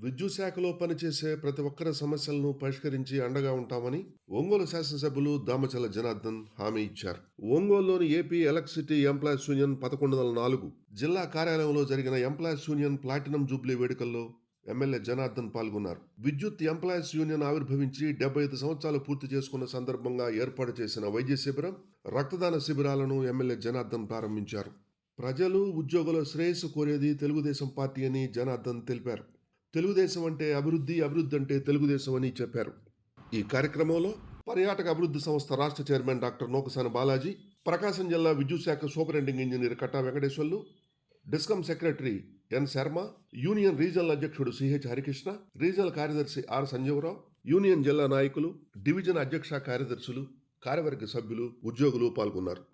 విద్యుత్ శాఖలో పనిచేసే ప్రతి ఒక్కరి సమస్యలను పరిష్కరించి అండగా ఉంటామని ఒంగోలు శాసనసభ్యులు దామచల జనార్దన్ హామీ ఇచ్చారు. ఒంగోలులోని ఏపీ ఎలక్ట్రిసిటీ ఎంప్లాయీస్ యూనియన్ 1104 జిల్లా కార్యాలయంలో జరిగిన ఎంప్లాయీస్ యూనియన్ ప్లాటినం జూబ్లీ వేడుకల్లో ఎమ్మెల్యే జనార్దన్ పాల్గొన్నారు. విద్యుత్ ఎంప్లాయీస్ యూనియన్ ఆవిర్భవించి 75 సంవత్సరాలు పూర్తి చేసుకున్న సందర్భంగా ఏర్పాటు చేసిన వైద్య శిబిరం, రక్తదాన శిబిరాలను ఎమ్మెల్యే జనార్దన్ ప్రారంభించారు. ప్రజలు, ఉద్యోగుల శ్రేయస్సు కోరేది తెలుగుదేశం పార్టీ అని జనార్దన్ తెలిపారు. తెలుగుదేశం అంటే అభివృద్ధి, అభివృద్ధి అంటే తెలుగుదేశం అని చెప్పారు. ఈ కార్యక్రమంలో పర్యాటక అభివృద్ధి సంస్థ రాష్ట్ర చైర్మన్ డాక్టర్ నోకసాని బాలాజీ, ప్రకాశం జిల్లా విద్యుత్ శాఖ superintending engineer Katta Venkateswarlu, discom secretary N Sharma, union regional అధ్యక్షుడు సిహెచ్ హరికృష్ణ, రీజనల్ కార్యదర్శి ఆర్ సంజీవరావు, యూనియన్ జిల్లా నాయకులు, డివిజన్ అధ్యక్ష కార్యదర్శులు, కార్యవర్గ సభ్యులు, ఉద్యోగులు పాల్గొన్నారు.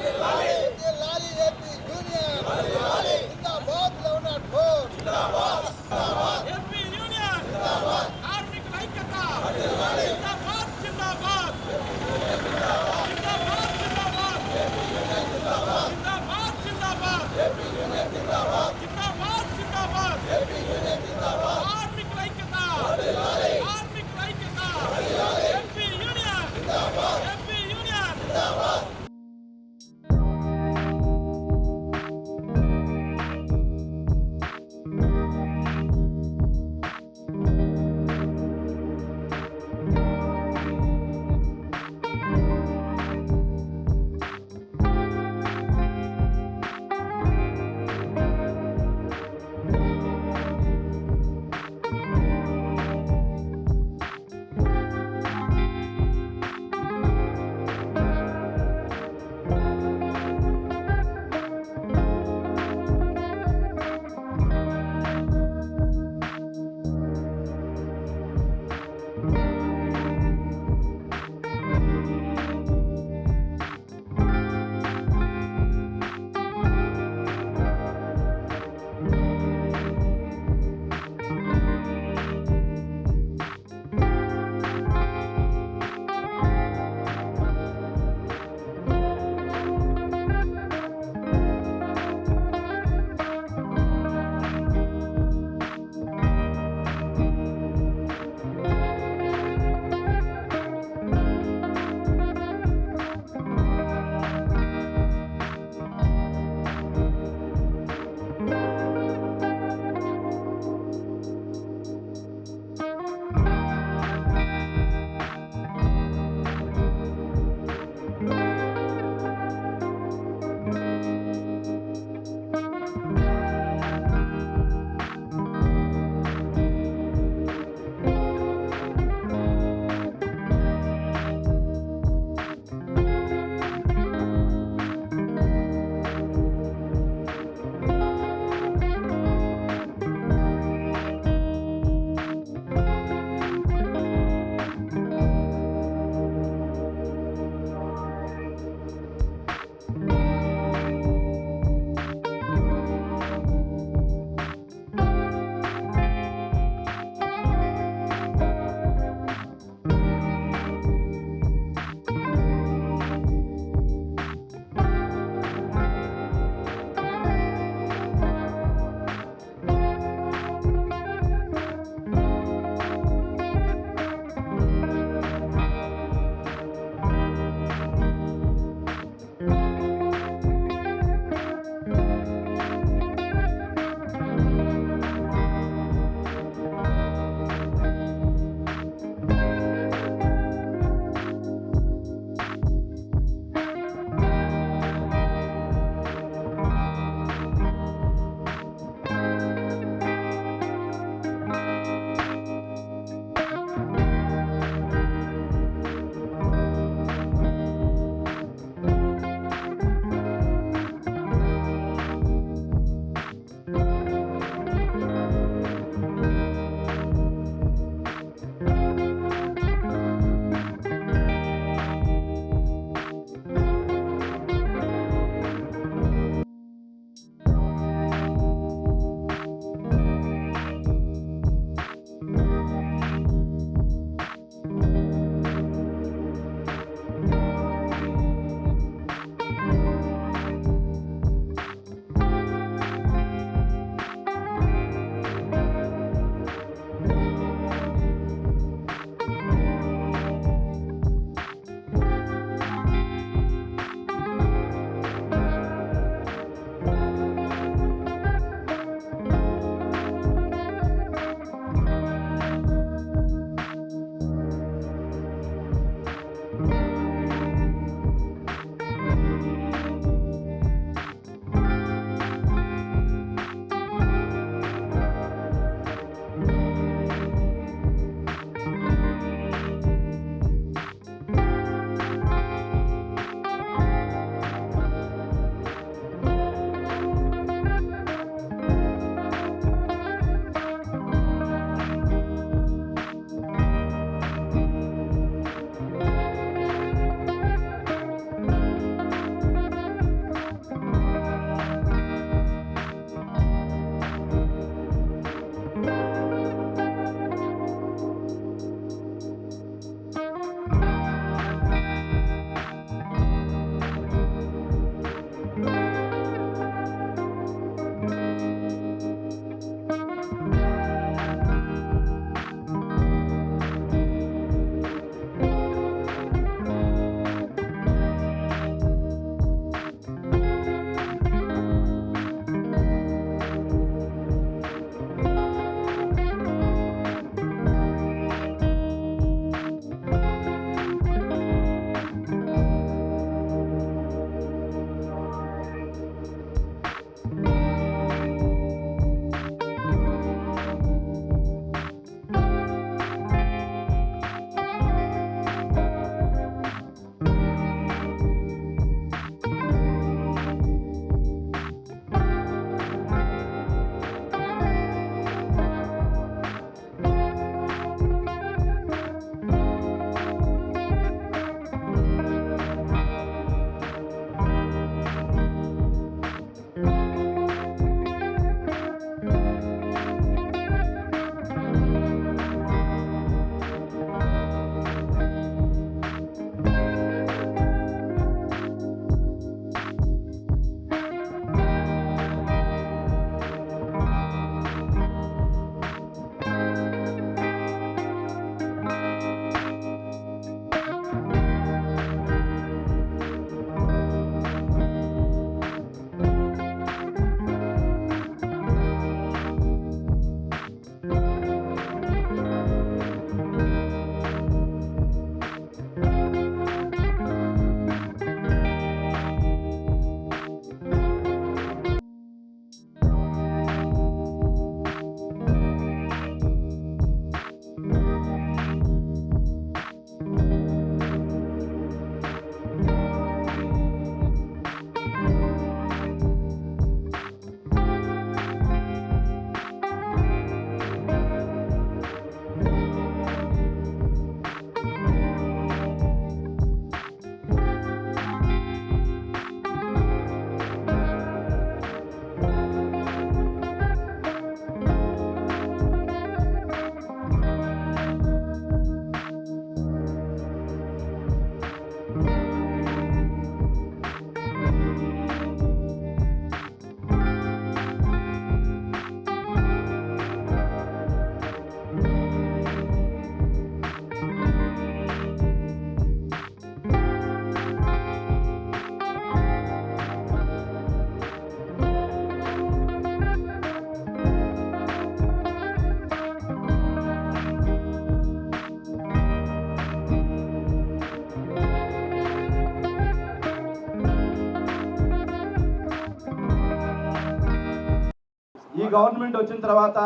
గవర్నమెంట్ వచ్చిన తర్వాత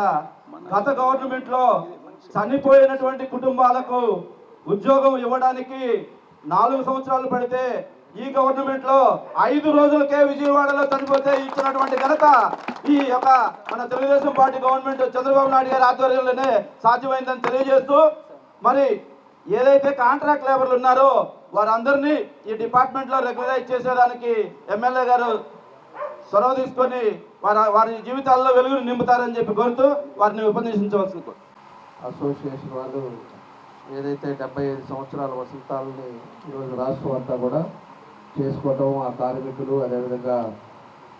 గత గవర్నమెంట్లో చనిపోయినటువంటి కుటుంబాలకు ఉద్యోగం ఇవ్వడానికి 4 సంవత్సరాలు పడితే ఈ గవర్నమెంట్లో 5 రోజులకే విజయవాడలో చనిపోతే ఇచ్చినటువంటి ఘనత ఈ యొక్క మన తెలుగుదేశం పార్టీ గవర్నమెంట్ చంద్రబాబు నాయుడు గారి ఆధ్వర్యంలోనే సాధ్యమైందని తెలియజేస్తూ, మరి ఏదైతే కాంట్రాక్ట్ లేబర్లు ఉన్నారో వారందరినీ ఈ డిపార్ట్మెంట్లో రెగ్యులరైజ్ చేసేదానికి ఎమ్మెల్యే గారు చొరవ తీసుకొని వారి జీవితాల్లో వెలుగును నింపుతారని చెప్పి కోరుతూ వారిని ఉపన్యసించవలసింది. అసోసియేషన్ వాళ్ళు ఏదైతే 75 సంవత్సరాల వసంతాలని ఈరోజు రాష్ట్రం అంతా కూడా చేసుకోవటం, ఆ కార్మికులు అదేవిధంగా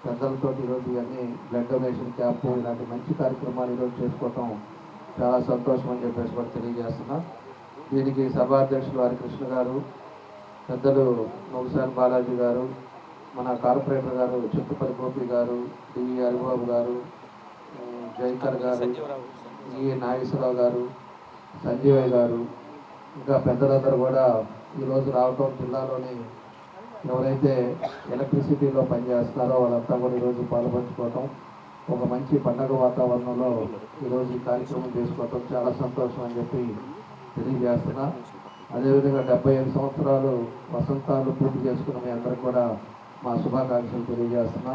పెద్దలతో ఈరోజు ఇవన్నీ బ్లడ్ డొనేషన్ క్యాంపు ఇలాంటి మంచి కార్యక్రమాలు ఈరోజు చేసుకోవటం చాలా సంతోషం అని చెప్పేసి కూడా తెలియజేస్తున్నా. దీనికి సభాధ్యక్షులు హరికృష్ణ గారు, పెద్దలు నొగసాని బాలాజీ గారు, మన కార్పొరేటర్ గారు చింతపల్లి గోపి గారు, డివి హరిబాబు గారు, జైకర్ గారు, ఈ నాగేశ్వరరావు గారు, సంజీవయ్య గారు, ఇంకా పెద్దలందరూ కూడా ఈరోజు రావటం, జిల్లాలోని ఎవరైతే ఎలక్ట్రిసిటీలో పనిచేస్తున్నారో వాళ్ళంతా కూడా ఈరోజు పాల్పంచుకోవటం, ఒక మంచి పండగ వాతావరణంలో ఈరోజు ఈ కార్యక్రమం చేసుకోవటం చాలా సంతోషం అని చెప్పి తెలియజేస్తున్నా. అదేవిధంగా 75 సంవత్సరాలు వసంతాలు పూర్తి చేసుకున్న మీ అందరికి కూడా మా శుభాకాంక్షలు తెలియజేస్తున్నా.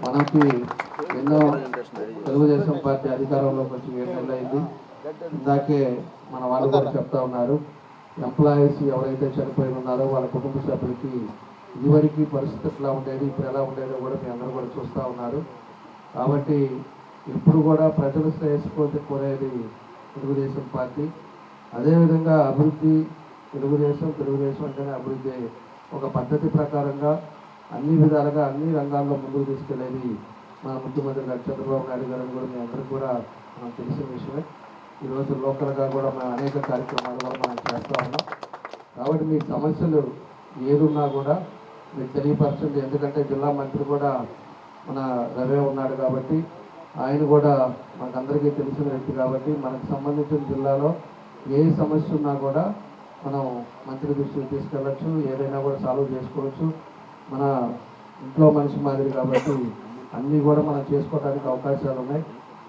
మనకి ఎన్నో తెలుగుదేశం పార్టీ అధికారంలోకి వచ్చి 7 నెలలు అయింది. ఇందాకే మన వాళ్ళు కూడా చెప్తా ఉన్నారు, ఎంప్లాయీస్ ఎవరైతే చనిపోయి ఉన్నారో వాళ్ళ కుటుంబ సభ్యులకి ఇదివరకు పరిస్థితి ఎట్లా ఉండేది, ఇప్పుడు ఎలా ఉండేదో కూడా మీ అందరూ కూడా చూస్తూ ఉన్నారు. కాబట్టి ఇప్పుడు కూడా ప్రజలు శ్రేయస్సు కోరేది తెలుగుదేశం పార్టీ. అదేవిధంగా అభివృద్ధి, తెలుగుదేశం అంటేనే అభివృద్ధి. ఒక పద్ధతి ప్రకారంగా అన్ని విధాలుగా అన్ని రంగాల్లో ముందుకు తీసుకెళ్ళేది మన ముఖ్యమంత్రి గారు చంద్రబాబు నాయుడు గారు కూడా మీ అందరికీ కూడా మనం తెలిసిన విషయమే. ఈరోజు లోకల్గా కూడా మనం అనేక కార్యక్రమాలు కూడా మనం చేస్తూ ఉన్నాం. కాబట్టి మీ సమస్యలు ఏదున్నా కూడా మీకు తెలియపరచండి. ఎందుకంటే జిల్లా మంత్రి కూడా మన రవే ఉన్నాడు కాబట్టి ఆయన కూడా మనకందరికీ తెలిసిన వ్యక్తి కాబట్టి మనకు సంబంధించిన జిల్లాలో ఏ సమస్య ఉన్నా కూడా మనం మంత్రి దృష్టికి తీసుకెళ్ళచ్చు, ఏదైనా కూడా సాల్వ్ చేసుకోవచ్చు. మన ఇంట్లో మనిషి మాదిరి కాబట్టి అన్నీ కూడా మనం చేసుకోవడానికి అవకాశాలు ఉన్నాయి.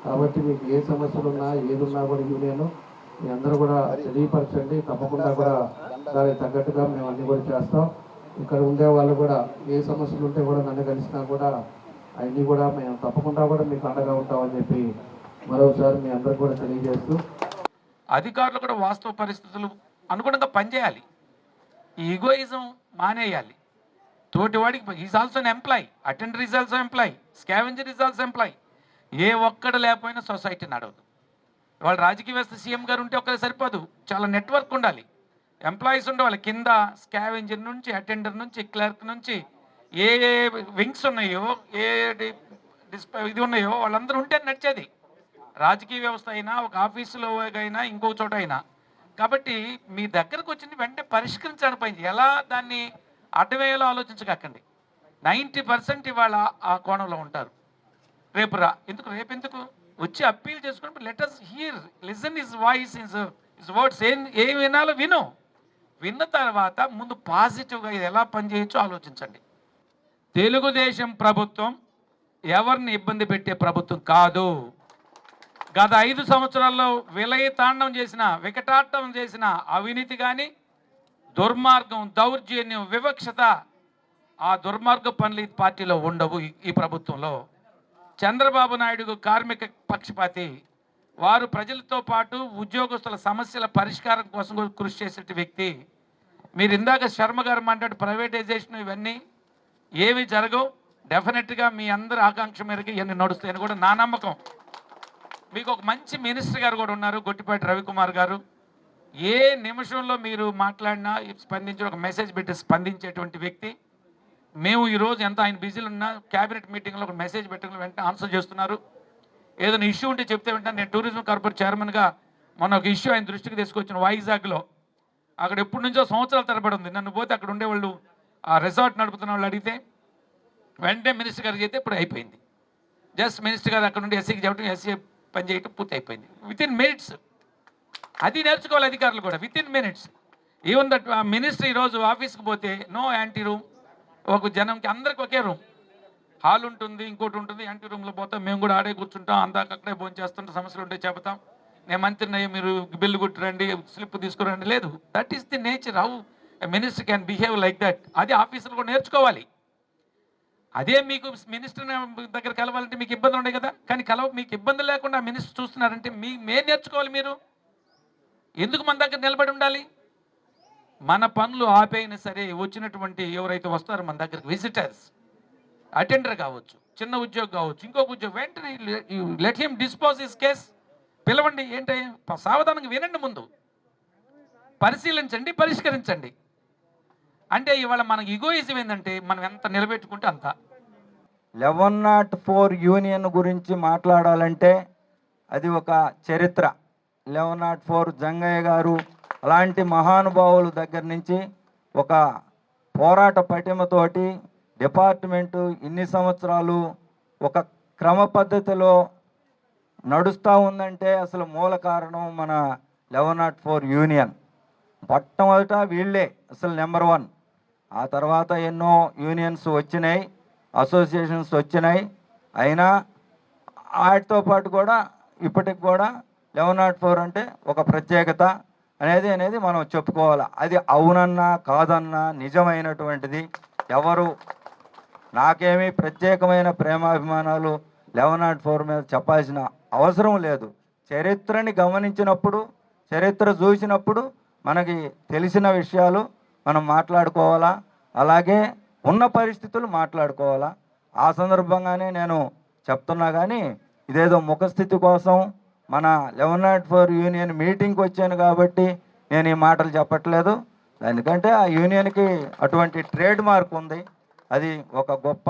కాబట్టి మీకు ఏ సమస్యలు ఉన్నా ఏదున్నా కూడా యూనియన్ మీ అందరూ కూడా తెలియపరచండి. తప్పకుండా కూడా దానికి తగ్గట్టుగా మేము అన్నీ కూడా చేస్తాం. ఇక్కడ ఉండే వాళ్ళు కూడా ఏ సమస్యలు ఉంటే కూడా నన్ను కలిసినా కూడా అవన్నీ కూడా మేము తప్పకుండా కూడా మీకు అండగా ఉంటామని చెప్పి మరోసారి మీ అందరూ కూడా తెలియజేస్తూ, అధికారులు కూడా వాస్తవ పరిస్థితులు అనుగుణంగా పనిచేయాలి. ఈ ఈగోయిజం మానేయాలి. తోటివాడికి is also an employee, attender is also employee, scavenger is also employee. ఏ ఒక్కడు లేకపోయినా సొసైటీ నడవదు. వాళ్ళు రాజకీయ వ్యవస్థ సీఎం గారు ఉంటే ఒక్కరే సరిపోదు, చాలా నెట్వర్క్ ఉండాలి, ఎంప్లాయీస్ ఉండేవాళ్ళు. కింద స్కావెంజర్ నుంచి, అటెండర్ నుంచి, క్లర్క్ నుంచి ఏ వింగ్స్ ఉన్నాయో, ఏ ఇది ఉన్నాయో వాళ్ళందరూ ఉంటే నడిచేది రాజకీయ వ్యవస్థ అయినా, ఒక ఆఫీసులో అయినా, ఇంకో చోట అయినా. కాబట్టి మీ దగ్గరకు వచ్చింది వెంటనే పరిష్కరించడానికి పని, ఎలా దాన్ని అడ్డవేయాలో ఆలోచించకండి. 90% ఇవాళ ఆ కోణంలో ఉంటారు. రేపు రేపెందుకు వచ్చి అప్పీల్ చేసుకుని let us here, listen his voice, his words. ఏం వినాలో విన్న తర్వాత ముందు పాజిటివ్గా ఇది ఎలా పనిచేయచ్చో ఆలోచించండి. తెలుగుదేశం ప్రభుత్వం ఎవరిని ఇబ్బంది పెట్టే ప్రభుత్వం కాదు. గత 5 సంవత్సరాల్లో వికటాటం చేసిన అవినీతి కానీ, దుర్మార్గం, దౌర్జన్యం, వివక్షత, ఆ దుర్మార్గ పనులు ఈ పార్టీలో ఉండవు. ఈ ప్రభుత్వంలో చంద్రబాబు నాయుడు కార్మిక పక్షపాతి. వారు ప్రజలతో పాటు ఉద్యోగస్తుల సమస్యల పరిష్కారం కోసం కృషి చేసే వ్యక్తి. మీరు ఇందాక శర్మ గారు మాట్లాడు ప్రైవేటైజేషన్ ఇవన్నీ ఏవి జరగవు. డెఫినెట్గా మీ అందరి ఆకాంక్ష మేరకు ఇవన్నీ నడుస్తాయని కూడా నా నమ్మకం. మీకు ఒక మంచి మినిస్టర్ గారు కూడా ఉన్నారు, గొట్టిపాటి రవికుమార్ గారు. ఏ నిమిషంలో మీరు మాట్లాడినా స్పందించి ఒక మెసేజ్ పెట్టి స్పందించేటువంటి వ్యక్తి. మేము ఈరోజు ఎంత ఆయన బిజీలు ఉన్నా క్యాబినెట్ మీటింగ్లో ఒక మెసేజ్ పెట్టిన వెంటనే ఆన్సర్ చేస్తున్నారు. ఏదైనా ఇష్యూ ఉంటే చెప్తే వెంటనే నేను టూరిజం కార్పొరేట్ చైర్మన్గా మొన్న ఒక ఇష్యూ ఆయన దృష్టికి తీసుకొచ్చిన వైజాగ్లో. అక్కడ ఎప్పటి నుంచో సంవత్సరాల తరబడి ఉంది. నన్ను పోతే అక్కడ ఉండేవాళ్ళు, ఆ రిసార్ట్ నడుపుతున్న వాళ్ళు అడిగితే వెంటనే మినిస్టర్ గారికి అయితే ఇప్పుడు అయిపోయింది. జస్ట్ మినిస్టర్ గారు అక్కడ నుండి ఎస్సీకి చెప్పడం, ఎస్సీ పని చేయటం పూర్తి అయిపోయింది. Within minutes. అది నేర్చుకోవాలి అధికారులు కూడా, within minutes. Even that minister ఈరోజు ఆఫీస్కి పోతే నో యాంటీ రూమ్, ఒక జనంకి అందరికి ఒకే రూమ్. హాల్ ఉంటుంది, ఇంకోటి ఉంటుంది, యాంటీ రూమ్లో పోతాం, మేము కూడా ఆడే కూర్చుంటాం, అందాక అక్కడే భోజనం చేస్తుంటాం, సమస్యలు ఉంటే చెబుతాం, నేను మంత్రిని మీరు బిల్లు కొట్టిరండి, స్లిప్ తీసుకురండి. లేదు, that is the nature how a minister can behave like that. అది ఆఫీసులు కూడా నేర్చుకోవాలి. అదే మీకు మినిస్టర్ దగ్గర కలవాలంటే మీకు ఇబ్బందులు ఉన్నాయి కదా, కానీ మీకు ఇబ్బంది లేకుండా మినిస్టర్ చూస్తున్నారంటే మేము నేర్చుకోవాలి. మీరు ఎందుకు మన దగ్గర నిలబడి ఉండాలి? మన పనులు ఆపేయినా సరే వచ్చినటువంటి ఎవరైతే వస్తారో మన దగ్గరికి విజిటర్స్, అటెండర్ కావచ్చు, చిన్న ఉద్యోగం కావచ్చు, ఇంకొక ఉద్యోగం, వెంటనే let him dispose his case. పిలవండి, ఏంటి సావధానంగా వినండి, ముందు పరిశీలించండి, పరిష్కరించండి. అంటే ఇవాళ మనకి ఈగోయిజం ఏంటంటే మనం ఎంత నిలబెట్టుకుంటే అంత. 1104 యూనియన్ గురించి మాట్లాడాలంటే అది ఒక చరిత్ర. 1104 జంగయ్య గారు అలాంటి మహానుభావుల దగ్గర నుంచి ఒక పోరాట పటిమతోటి డిపార్ట్మెంటు ఇన్ని సంవత్సరాలు ఒక క్రమ పద్ధతిలో నడుస్తూ ఉందంటే అసలు మూల కారణం మన 1104 యూనియన్. మొట్టమొదట వీళ్ళే అసలు నెంబర్ 1. ఆ తర్వాత ఎన్నో యూనియన్స్ వచ్చినాయి, అసోసియేషన్స్ వచ్చినాయి. అయినా వాటితో పాటు కూడా ఇప్పటికి కూడా 1104 అంటే ఒక ప్రత్యేకత అనేది మనం చెప్పుకోవాలి. అది అవునన్నా కాదన్నా నిజమైనటువంటిది. ఎవరు నాకేమీ ప్రత్యేకమైన ప్రేమాభిమానాలు 1104 మీద చెప్పాల్సిన అవసరం లేదు. చరిత్రని గమనించినప్పుడు, చరిత్ర చూసినప్పుడు మనకి తెలిసిన విషయాలు మనం మాట్లాడుకోవాలా, అలాగే ఉన్న పరిస్థితులు మాట్లాడుకోవాలా. ఆ సందర్భంగానే నేను చెప్తున్నా. కానీ ఇదేదో ముఖస్థితి కోసం మన 1104 యూనియన్ మీటింగ్కి వచ్చాను కాబట్టి నేను ఈ మాటలు చెప్పట్లేదు. ఎందుకంటే ఆ యూనియన్కి అటువంటి ట్రేడ్ మార్క్ ఉంది. అది ఒక గొప్ప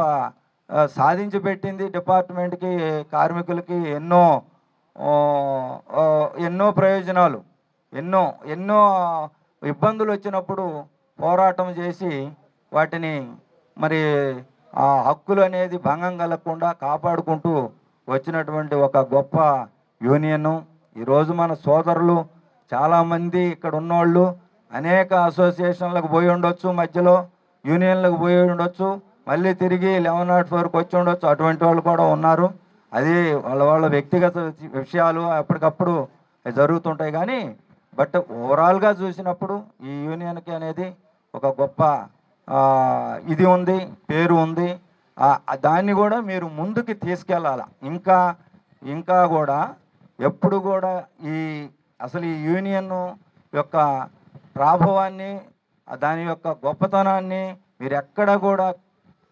సాధించి పెట్టింది డిపార్ట్మెంట్కి, కార్మికులకి ఎన్నో ప్రయోజనాలు, ఎన్నో ఇబ్బందులు వచ్చినప్పుడు పోరాటం చేసి వాటిని మరి ఆ హక్కులు అనేది భంగం కలగకుండా కాపాడుకుంటూ వచ్చినటువంటి ఒక గొప్ప యూనియను. ఈరోజు మన సోదరులు చాలామంది ఇక్కడ ఉన్నోళ్ళు అనేక అసోసియేషన్లకు పోయి ఉండొచ్చు, మధ్యలో యూనియన్లకు పోయి ఉండొచ్చు, మళ్ళీ తిరిగి 1104కి వచ్చి ఉండొచ్చు. అటువంటి వాళ్ళు కూడా ఉన్నారు. అది వాళ్ళ వ్యక్తిగత విషయాలు ఎప్పటికప్పుడు జరుగుతుంటాయి. కానీ బట్ ఓవరాల్గా చూసినప్పుడు ఈ యూనియన్కి అనేది ఒక గొప్ప ఇది ఉంది, పేరు ఉంది. దాన్ని కూడా మీరు ముందుకు తీసుకెళ్ళాలి. ఇంకా కూడా ఎప్పుడు కూడా అసలు ఈ యూనియన్ యొక్క ప్రాభవాన్ని, దాని యొక్క గొప్పతనాన్ని మీరు ఎక్కడ కూడా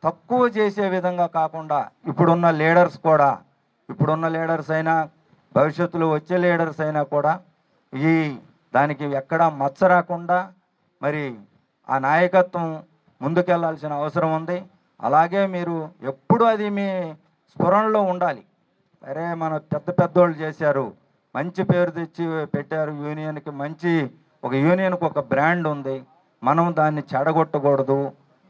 తక్కువ చేసే విధంగా కాకుండా ఇప్పుడున్న లీడర్స్ అయినా భవిష్యత్తులో వచ్చే లీడర్స్ అయినా కూడా దానికి ఎక్కడా మచ్చ రాకుండా మరి ఆ నాయకత్వం ముందుకెళ్లాల్సిన అవసరం ఉంది. అలాగే మీరు ఎప్పుడు అది మీ స్ఫురణలో ఉండాలి. అరే మన పెద్దోళ్ళు చేశారు, మంచి పేరు తెచ్చి పెట్టారు యూనియన్కి, ఒక యూనియన్కి ఒక బ్రాండ్ ఉంది, మనం దాన్ని చెడగొట్టకూడదు,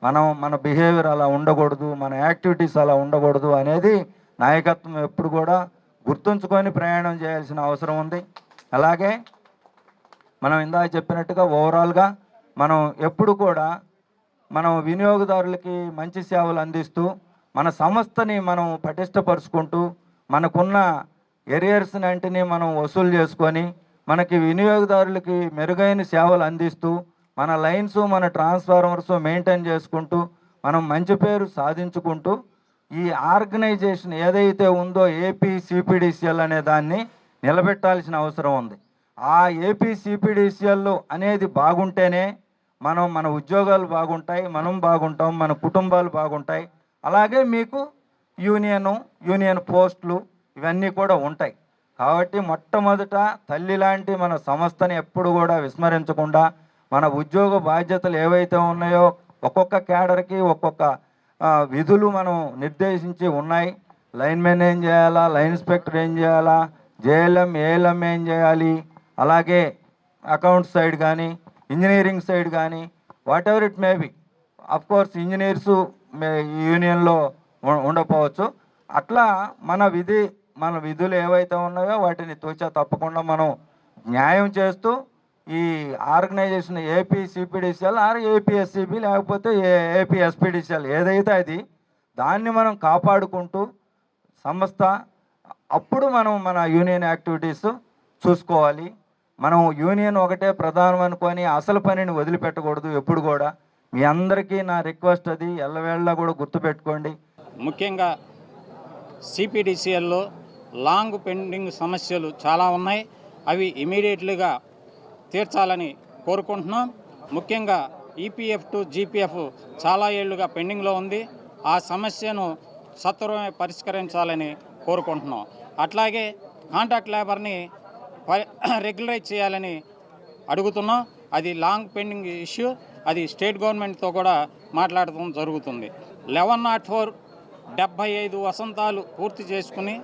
మన బిహేవియర్ అలా ఉండకూడదు, మన యాక్టివిటీస్ అలా ఉండకూడదు అనేది నాయకత్వం ఎప్పుడు కూడా గుర్తుంచుకొని ప్రయాణం చేయాల్సిన అవసరం ఉంది. అలాగే మనం ఇందాక చెప్పినట్టుగా ఓవరాల్గా మనం ఎప్పుడు కూడా మనం వినియోగదారులకి మంచి సేవలు అందిస్తూ మన సంస్థని మనం పటిష్టపరుచుకుంటూ మనకున్న ఎరియర్స్ని అంటిని మనం వసూలు చేసుకొని మనకి వినియోగదారులకి మెరుగైన సేవలు అందిస్తూ మన లైన్స్, మన ట్రాన్స్ఫార్మర్స్ మెయింటైన్ చేసుకుంటూ మనం మంచి పేరు సాధించుకుంటూ ఈ ఆర్గనైజేషన్ ఏదైతే ఉందో ఏపీ సిపిడిసిఎల్ అనే దాన్ని నిలబెట్టాల్సిన అవసరం ఉంది. ఆ ఏపీ సిపిడిసిఎల్ అనేది బాగుంటేనే మన ఉద్యోగాలు బాగుంటాయి, మనం బాగుంటాం, మన కుటుంబాలు బాగుంటాయి. అలాగే మీకు యూనియన్ పోస్టులు ఇవన్నీ కూడా ఉంటాయి. కాబట్టి మొట్టమొదట తల్లి లాంటి మన సంస్థని ఎప్పుడు కూడా విస్మరించకుండా మన ఉద్యోగ బాధ్యతలు ఏవైతే ఉన్నాయో ఒక్కొక్క క్యాడర్కి ఒక్కొక్క విధులు మనం నిర్దేశించి ఉన్నాయి. లైన్మెన్ ఏం చేయాలా, లైన్ ఇన్స్పెక్టర్ ఏం చేయాలా, జేఎల్ఎం ఏఎల్ఎం ఏం చేయాలి, అలాగే అకౌంట్స్ సైడ్ కానీ ఇంజనీరింగ్ సైడ్ కానీ what ever it may be. Of course engineers యూనియన్లో ఉండకపోవచ్చు. అట్లా మన విధులు ఏవైతే ఉన్నాయో వాటిని తూచా తప్పకుండా మనం న్యాయం చేస్తూ ఈ organisation AP CPDCL or APSCB లేకపోతే ఏపీ ఎస్పిడిసిఎల్ ఏదైతే అది దాన్ని మనం కాపాడుకుంటూ సంస్థ అప్పుడు మనం మన యూనియన్ యాక్టివిటీస్ చూసుకోవాలి. మనం యూనియన్ ఒకటే ప్రధానం అనుకొని అసలు పనిని వదిలిపెట్టకూడదు ఎప్పుడు కూడా. మీ అందరికీ నా రిక్వెస్ట్ అది ఎల్లవేళ్ళ కూడా గుర్తుపెట్టుకోండి. ముఖ్యంగా సిపిడిసిఎల్లో లాంగ్ పెండింగ్ సమస్యలు చాలా ఉన్నాయి. అవి ఇమీడియట్లీగా తీర్చాలని కోరుకుంటున్నాం. ముఖ్యంగా ఈపీఎఫ్ టు జీపీఎఫ్ చాలా ఏళ్లుగా పెండింగ్లో ఉంది. ఆ సమస్యను సత్వరమే పరిష్కరించాలని కోరుకుంటున్నాం. అట్లాగే కాంట్రాక్ట్ లేబర్ని రెగ్యులరైజ్ చేయాలని అడుగుతున్నాం. అది లాంగ్ పెండింగ్ ఇష్యూ. అది స్టేట్ గవర్నమెంట్తో కూడా మాట్లాడటం జరుగుతుంది. 1104 75 వసంతాలు పూర్తి చేసుకుని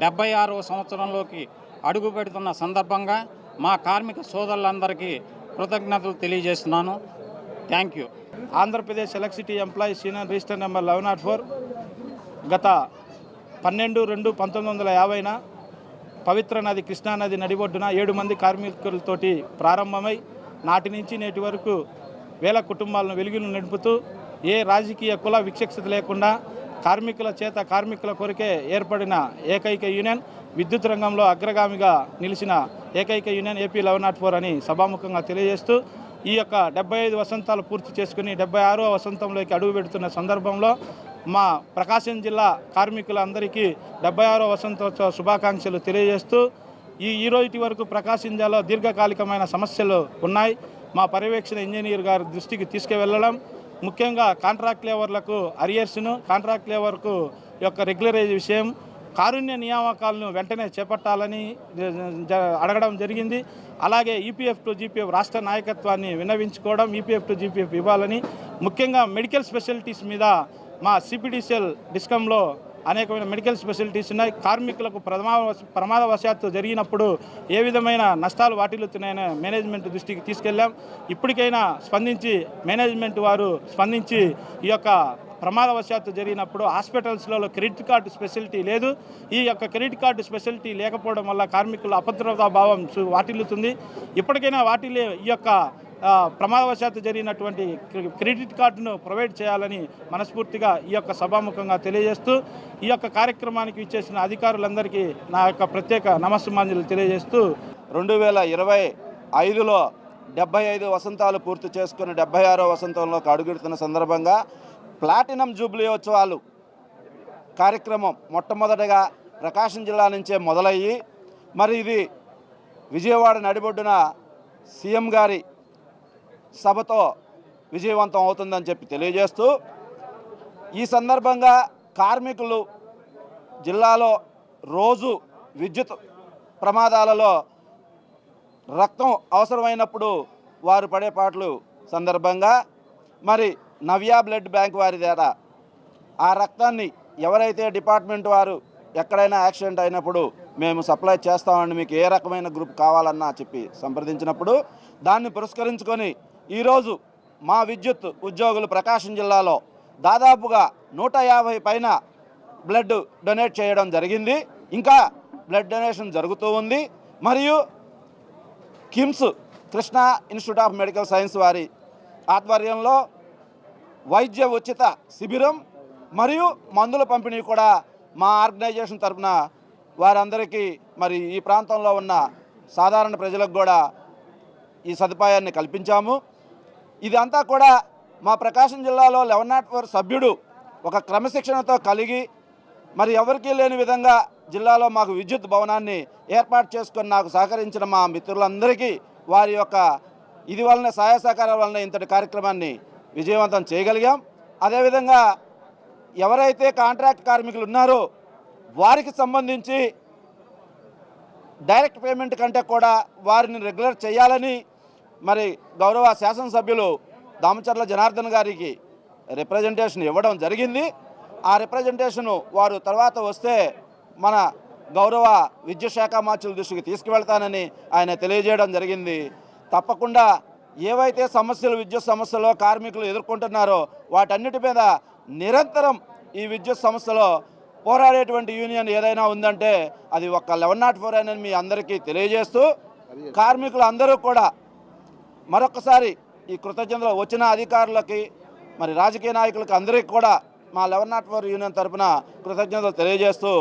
76వ సంవత్సరంలోకి అడుగు పెడుతున్న సందర్భంగా మా కార్మిక సోదరులందరికీ కృతజ్ఞతలు తెలియజేస్తున్నాను. Thank you. Andhra Pradesh electricity employees union register number 1104 గత 12/2/1950 పవిత్ర నది కృష్ణానది నడిబొడ్డున 7 మంది కార్మికులతోటి ప్రారంభమై నాటి నుంచి నేటి వరకు వేల కుటుంబాలను వెలుగులు నింపుతూ ఏ రాజకీయ కుల విచక్షత లేకుండా కార్మికుల చేత కార్మికుల కొరకే ఏర్పడిన ఏకైక యూనియన్, విద్యుత్ రంగంలో అగ్రగామిగా నిలిచిన ఏకైక యూనియన్ ఏపీ 1104 అని సభాముఖంగా తెలియజేస్తూ ఈ యొక్క 75 వసంతాలు పూర్తి చేసుకుని 76వ వసంతంలోకి అడుగు పెడుతున్న సందర్భంలో మా ప్రకాశం జిల్లా కార్మికులందరికీ 76వ వసంతోత్సవ శుభాకాంక్షలు తెలియజేస్తూ ఈ రోజు వరకు ప్రకాశం జిల్లాలో దీర్ఘకాలికమైన సమస్యలు ఉన్నాయి. మా పర్యవేక్షణ ఇంజనీర్ గారి దృష్టికి తీసుకువెళ్ళడం, ముఖ్యంగా కాంట్రాక్ట్ లేబర్లకు అరియర్స్ను, కాంట్రాక్ట్ లేబర్కు యొక్క రెగ్యులరైజ్ విషయం, కారుణ్య నియామకాలను వెంటనే చేపట్టాలని అడగడం జరిగింది. అలాగే ఈపీఎఫ్ టు జీపీఎఫ్ రాష్ట్ర నాయకత్వాన్ని విన్నవించుకోవడం, ఈపీఎఫ్ టు జీపీఎఫ్ ఇవ్వాలని, ముఖ్యంగా మెడికల్ స్పెషాలిటీస్ మీద మా సిపిడిసిఎల్ డిస్కంలో అనేకమైన మెడికల్ స్పెషాలిటీస్ ఉన్నాయి. కార్మికులకు ప్రమాదవశాత్తు జరిగినప్పుడు ఏ విధమైన నష్టాలు వాటిల్లుతున్నాయని మేనేజ్మెంట్ దృష్టికి తీసుకెళ్ళాం. ఇప్పటికైనా మేనేజ్మెంట్ వారు స్పందించి ఈ యొక్క ప్రమాదవశాత్తు జరిగినప్పుడు హాస్పిటల్స్లలో క్రెడిట్ కార్డు స్పెషాలిటీ లేదు. ఈ యొక్క క్రెడిట్ కార్డు స్పెషాలిటీ లేకపోవడం వల్ల కార్మికుల అభద్రతా భావం వాటిల్లుతుంది. ఇప్పటికైనా ఈ యొక్క ప్రమాదవశాత్తు జరిగినటువంటి క్రెడిట్ కార్డును ప్రొవైడ్ చేయాలని మనస్ఫూర్తిగా ఈ యొక్క సభాముఖంగా తెలియజేస్తూ ఈ యొక్క కార్యక్రమానికి ఇచ్చేసిన అధికారులందరికీ నా యొక్క ప్రత్యేక నమస్సుమాంజలు తెలియజేస్తూ 2025లో 75 వసంతాలు పూర్తి చేసుకుని 76వ వసంతంలోకి అడుగుతున్న సందర్భంగా ప్లాటినం జూబ్లీ ఉత్సవాలు కార్యక్రమం మొట్టమొదటగా ప్రకాశం జిల్లా నుంచే మొదలయ్యి మరి ఇది విజయవాడ నడిబొడ్డున సీఎం గారి సభతో విజయవంతం అవుతుందని చెప్పి తెలియజేస్తూ ఈ సందర్భంగా కార్మికులు జిల్లాలో రోజు విద్యుత్ ప్రమాదాలలో రక్తం అవసరమైనప్పుడు వారు పడే పాటలు సందర్భంగా మరి నవ్య బ్లడ్ బ్యాంక్ వారి ద్వారా ఆ రక్తాన్ని ఎవరైతే డిపార్ట్మెంట్ వారు ఎక్కడైనా యాక్సిడెంట్ అయినప్పుడు మేము సప్లై చేస్తామని మీకు ఏ రకమైన గ్రూప్ కావాలన్నా చెప్పి సంప్రదించినప్పుడు దాన్ని పురస్కరించుకొని ఈరోజు మా విద్యుత్ ఉద్యోగులు ప్రకాశం జిల్లాలో దాదాపుగా 150 పైన బ్లడ్ డొనేట్ చేయడం జరిగింది. ఇంకా బ్లడ్ డొనేషన్ జరుగుతూ ఉంది. మరియు KIMS Krishna institute of medical science వారి ఆధ్వర్యంలో వైద్య ఉచిత శిబిరం మరియు మందుల పంపిణీ కూడా మా ఆర్గనైజేషన్ తరఫున వారందరికీ మరి ఈ ప్రాంతంలో ఉన్న సాధారణ ప్రజలకు కూడా ఈ సదుపాయాన్ని కల్పించాము. ఇదంతా కూడా మా ప్రకాశం జిల్లాలో 1104 సభ్యుడు ఒక క్రమశిక్షణతో కలిగి మరి ఎవరికీ లేని విధంగా జిల్లాలో మాకు విద్యుత్ భవనాన్ని ఏర్పాటు చేసుకొని నాకు సహకరించిన మా మిత్రులందరికీ వారి యొక్క ఇది వలన సహాయ సహకారాల వలన ఇంతటి కార్యక్రమాన్ని విజయవంతం చేయగలిగాం. అదేవిధంగా ఎవరైతే కాంట్రాక్ట్ కార్మికులు ఉన్నారో వారికి సంబంధించి డైరెక్ట్ పేమెంట్ కంటే కూడా వారిని రెగ్యులర్ చేయాలని మరి గౌరవ శాసనసభ్యులు దామచర్ల జనార్దన్ గారికి రిప్రజెంటేషన్ ఇవ్వడం జరిగింది. ఆ రిప్రజెంటేషను వారు తర్వాత వస్తే మన గౌరవ విద్యుత్ శాఖ మంత్రుల దృష్టికి తీసుకువెళ్తానని ఆయన తెలియజేయడం జరిగింది. తప్పకుండా ఏవైతే సమస్యలు విద్యుత్ సమస్యలో కార్మికులు ఎదుర్కొంటున్నారో వాటన్నిటి మీద నిరంతరం ఈ విద్యుత్ సమస్యలో పోరాడేటువంటి యూనియన్ ఏదైనా ఉందంటే అది ఒక్క 1104 అని మీ అందరికీ తెలియజేస్తూ కార్మికులు అందరూ కూడా మరొకసారి ఈ కృతజ్ఞతలు వచ్చిన అధికారులకి మరి రాజకీయ నాయకులకి అందరికీ కూడా మా 1104 యూనియన్ తరపున కృతజ్ఞతలు తెలియజేస్తూ